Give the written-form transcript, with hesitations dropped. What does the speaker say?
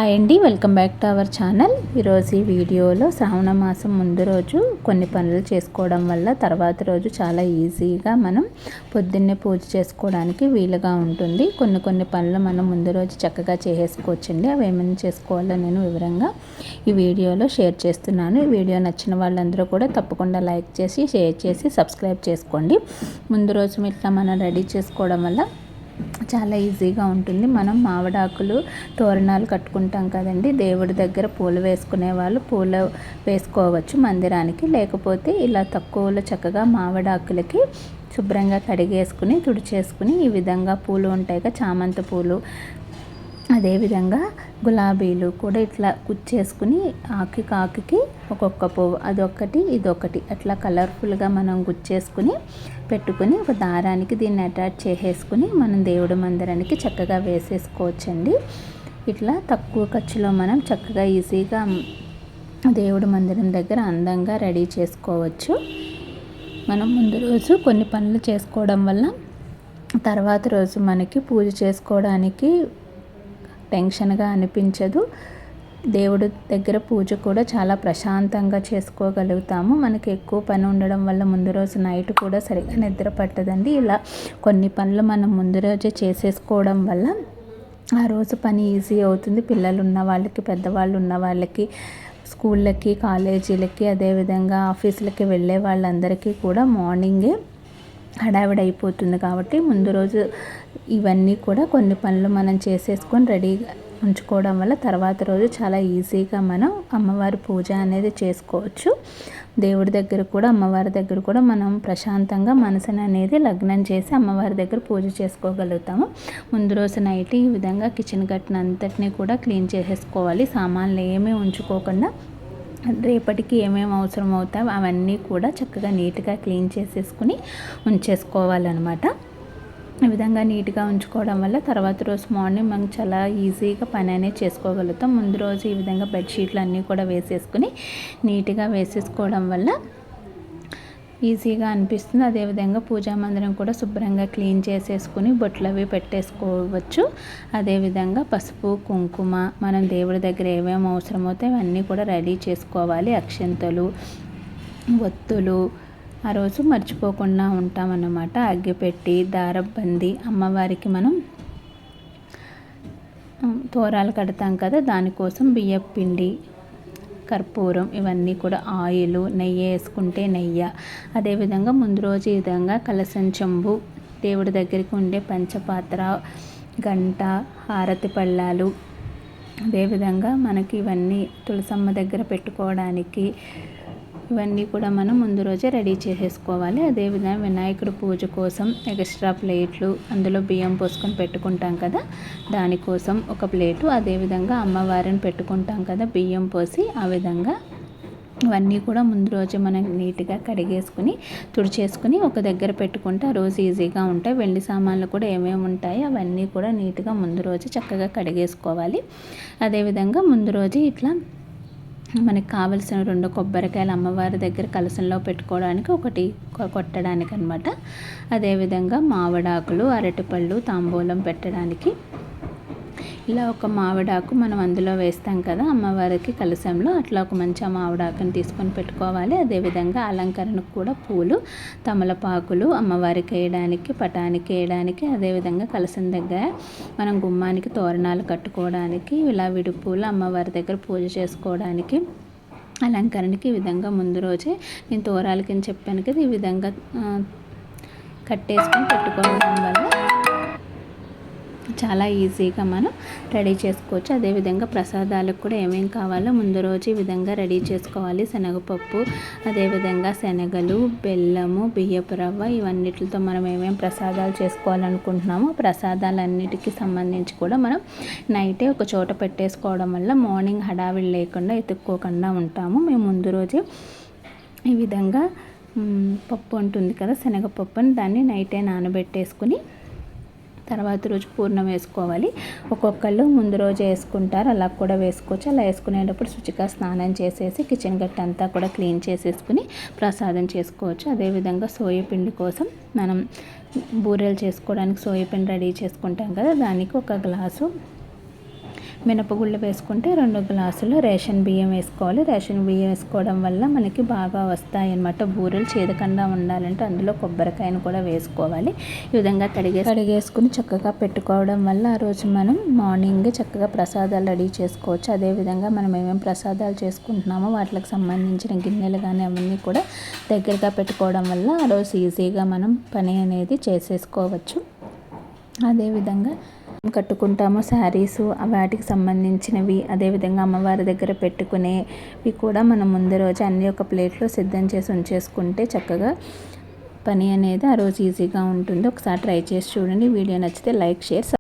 Hi అండి, welcome back to our channel. ఈరోజు ఈ వీడియోలో శ్రావణ మాసం ముందు రోజు కొన్ని పనులు చేసుకోవడం వల్ల తర్వాత రోజు చాలా ఈజీగా మనం పొద్దున్నే పూజ చేసుకోవడానికి వీలుగా ఉంటుంది. కొన్ని పనులు మనం ముందు రోజు చక్కగా చేసేసుకోవచ్చండి. అవి ఏమైనా చేసుకోవాలో నేను వివరంగా ఈ వీడియోలో షేర్ చేస్తున్నాను. ఈ వీడియో నచ్చిన వాళ్ళందరూ కూడా తప్పకుండా లైక్ చేసి షేర్ చేసి సబ్స్క్రైబ్ చేసుకోండి. ముందు రోజు ఇట్లా మనం రెడీ చేసుకోవడం వల్ల చాలా ఈజీగా ఉంటుంది. మనం మామిడాకులు తోరణాలు కట్టుకుంటాం కదండి, దేవుడి దగ్గర పూలు వేసుకునే వాళ్ళు పూలు వేసుకోవచ్చు మందిరానికి. లేకపోతే ఇలా తక్కువలో చక్కగా మామిడాకులకి శుభ్రంగా కడిగేసుకుని తుడిచేసుకుని ఈ విధంగా పూలు ఉంటాయి కదా, చామంతి పూలు, అదేవిధంగా గులాబీలు కూడా ఇట్లా గుచ్చేసుకుని ఆకుకి ఒక్కొక్క పువ్వు అదొకటి ఇదొకటి అట్లా కలర్ఫుల్గా మనం గుచ్చేసుకుని పెట్టుకుని ఒక దారానికి దీన్ని అటాచ్ చేసేసుకుని మనం దేవుడి మందిరానికి చక్కగా వేసేసుకోవచ్చండి. ఇట్లా తక్కువ ఖర్చులో మనం చక్కగా ఈజీగా దేవుడి మందిరం దగ్గర అందంగా రెడీ చేసుకోవచ్చు. మనం ముందు రోజు కొన్ని పనులు చేసుకోవడం వల్ల తర్వాత రోజు మనకి పూజ చేసుకోవడానికి టెన్షన్గా అనిపించదు. దేవుడి దగ్గర పూజ కూడా చాలా ప్రశాంతంగా చేసుకోగలుగుతాము. మనకి ఎక్కువ పని ఉండడం వల్ల ముందు రోజు నైట్ కూడా సరిగ్గా నిద్ర పట్టదండి. ఇలా కొన్ని పనులు మనం ముందు రోజే చేసేసుకోవడం వల్ల ఆ రోజు పని ఈజీ అవుతుంది. పిల్లలు ఉన్న వాళ్ళకి, పెద్దవాళ్ళు ఉన్న వాళ్ళకి, స్కూళ్ళకి, కాలేజీలకి, అదేవిధంగా ఆఫీసులకి వెళ్ళే వాళ్ళందరికీ కూడా మార్నింగే హడావిడి అయిపోతుంది. కాబట్టి ముందు రోజు ఇవన్నీ కూడా కొన్ని పనులు మనం చేసేసుకొని రెడీగా ఉంచుకోవడం వల్ల తర్వాత రోజు చాలా ఈజీగా మనం అమ్మవారి పూజ అనేది చేసుకోవచ్చు. దేవుడి దగ్గర కూడా అమ్మవారి దగ్గర కూడా మనం ప్రశాంతంగా మనసుని అనేది లగ్నం చేసి అమ్మవారి దగ్గర పూజ చేసుకోగలుగుతాము. ముందు రోజు నైట్ ఈ విధంగా కిచెన్ గట్టిన అంతటినీ కూడా క్లీన్ చేసేసుకోవాలి. సామాన్లు ఏమీ ఉంచుకోకుండా రేపటికి ఏమేమి అవసరం అవుతాయో అవన్నీ కూడా చక్కగా నీట్గా క్లీన్ చేసేసుకుని ఉంచేసుకోవాలన్నమాట. ఈ విధంగా నీట్గా ఉంచుకోవడం వల్ల తర్వాత రోజు మార్నింగ్ మనం చాలా ఈజీగా పని అనేది చేసుకోగలుగుతాం. ముందు రోజు ఈ విధంగా బెడ్షీట్లు అన్నీ కూడా వేసేసుకుని నీట్గా వేసేసుకోవడం వల్ల ఈజీగా అనిపిస్తుంది. అదేవిధంగా పూజా మందిరం కూడా శుభ్రంగా క్లీన్ చేసేసుకుని బొట్లు అవి పెట్టేసుకోవచ్చు. అదేవిధంగా పసుపు, కుంకుమ, మనం దేవుడి దగ్గర ఏమేమి అవసరమవుతాయో అవన్నీ కూడా రెడీ చేసుకోవాలి. అక్షంతలు, ఒత్తులు ఆ రోజు మర్చిపోకుండా ఉంటామన్నమాట. అగ్గిపెట్టి, దారబంది, అమ్మవారికి మనం తోరాలు కడతాం కదా, దానికోసం బియ్యం పిండి, కర్పూరం, ఇవన్నీ కూడా ఆయిల్, నెయ్యి వేసుకుంటే నెయ్యి. అదేవిధంగా ముందు రోజు ఈ విధంగా కలసం చెంబు, దేవుడి దగ్గరికి ఉండే పంచపాత్ర, గంట, హారతి పళ్ళాలు, అదేవిధంగా మనకి ఇవన్నీ తులసమ్మ దగ్గర పెట్టుకోవడానికి ఇవన్నీ కూడా మనం ముందు రోజే రెడీ చేసేసుకోవాలి. అదేవిధంగా వినాయకుడి పూజ కోసం ఎక్స్ట్రా ప్లేట్లు, అందులో బియ్యం పోసుకొని పెట్టుకుంటాం కదా, దానికోసం ఒక ప్లేటు, అదేవిధంగా అమ్మవారిని పెట్టుకుంటాం కదా బియ్యం పోసి, ఆ విధంగా ఇవన్నీ కూడా ముందు రోజు మనం నీట్గా కడిగేసుకుని తుడిచేసుకుని ఒక దగ్గర పెట్టుకుంటే ఆ రోజు ఈజీగా ఉంటాయి. వెండి సామాన్లు కూడా ఏమేమి ఉంటాయో అవన్నీ కూడా నీట్గా ముందు రోజు చక్కగా కడిగేసుకోవాలి. అదేవిధంగా ముందు రోజు ఇట్లా మనకి కావలసిన 2 కొబ్బరికాయలు అమ్మవారి దగ్గర కలసంలో పెట్టుకోవడానికి, ఒకటి కొట్టడానికి అనమాట. అదేవిధంగా మామిడాకులు, అరటిపళ్ళు తాంబూలం పెట్టడానికి. ఇలా ఒక మామిడాకు మనం అందులో వేస్తాం కదా అమ్మవారికి కలశంలో, అట్లా ఒక మంచి మామిడాకుని తీసుకొని పెట్టుకోవాలి. అదేవిధంగా అలంకరణకు కూడా పూలు, తమలపాకులు అమ్మవారికి వేయడానికి, పటానికి వేయడానికి, అదేవిధంగా కలశం దగ్గర మనం గుమ్మానికి తోరణాలు కట్టుకోవడానికి, ఇలా విడిపూలు అమ్మవారి దగ్గర పూజ చేసుకోవడానికి, అలంకరణకి ఈ విధంగా ముందు రోజే నేను తోరాలకి అని చెప్పాను కదా, ఈ విధంగా కట్టేసుకొని పెట్టుకోవడం వల్ల చాలా ఈజీగా మనం రెడీ చేసుకోవచ్చు. అదేవిధంగా ప్రసాదాలకు కూడా ఏమేమి కావాలో ముందు రోజు ఈ విధంగా రెడీ చేసుకోవాలి. శనగపప్పు, అదేవిధంగా శనగలు, బెల్లము, బియ్యపు రవ్వ, ఇవన్నిటితో మనం ఏమేమి ప్రసాదాలు చేసుకోవాలనుకుంటున్నామో ప్రసాదాలన్నిటికీ సంబంధించి కూడా మనం నైటే ఒక చోట పెట్టేసుకోవడం వల్ల మార్నింగ్ హడావిడి లేకుండా ఎత్తుక్కోకుండా ఉంటాము. మేము ముందు రోజు ఈ విధంగా పప్పు ఉంటుంది కదా శనగపప్పుని, దాన్ని నైటే నానబెట్టేసుకుని తర్వాత రోజు పూర్ణం వేసుకోవాలి. ఒక్కొక్కళ్ళు ముందు రోజు వేసుకుంటారు, అలా కూడా వేసుకోవచ్చు. అలా వేసుకునేటప్పుడు శుచిగా స్నానం చేసేసి కిచెన్ గట్ట అంతా కూడా క్లీన్ చేసేసుకుని ప్రసాదం చేసుకోవచ్చు. అదేవిధంగా సోయాపిండి కోసం మనం బూరెలు చేసుకోవడానికి సోయాపిండి రెడీ చేసుకుంటాం కదా, దానికి ఒక గ్లాసు మినపగుళ్ళు వేసుకుంటే 2 గ్లాసులు రేషన్ బియ్యం వేసుకోవాలి. రేషన్ బియ్యం వేసుకోవడం వల్ల మనకి బాగా వస్తాయి అన్నమాట. బూరెలు చేదకుండా ఉండాలంటే అందులో కొబ్బరికాయను కూడా వేసుకోవాలి. ఈ విధంగా కడిగేసుకుని చక్కగా పెట్టుకోవడం వల్ల ఆ రోజు మనం మార్నింగ్ చక్కగా ప్రసాదాలు రెడీ చేసుకోవచ్చు. అదేవిధంగా మనం ఏమేమి ప్రసాదాలు చేసుకుంటున్నామో వాటికి సంబంధించిన గిన్నెలు కానీ అవన్నీ కూడా దగ్గరగా పెట్టుకోవడం వల్ల ఆ రోజు ఈజీగా మనం పని అనేది చేసేసుకోవచ్చు. అదేవిధంగా కట్టుకుంటామో శారీసు వాటికి సంబంధించినవి, అదేవిధంగా అమ్మవారి దగ్గర పెట్టుకునేవి కూడా మనం ముందు రోజు అన్నీ ఒక ప్లేట్లో సిద్ధం చేసి ఉంచేసుకుంటే చక్కగా పని అనేది ఆ రోజు ఈజీగా ఉంటుంది. ఒకసారి ట్రై చేసి చూడండి. వీడియో నచ్చితే లైక్, షేర్.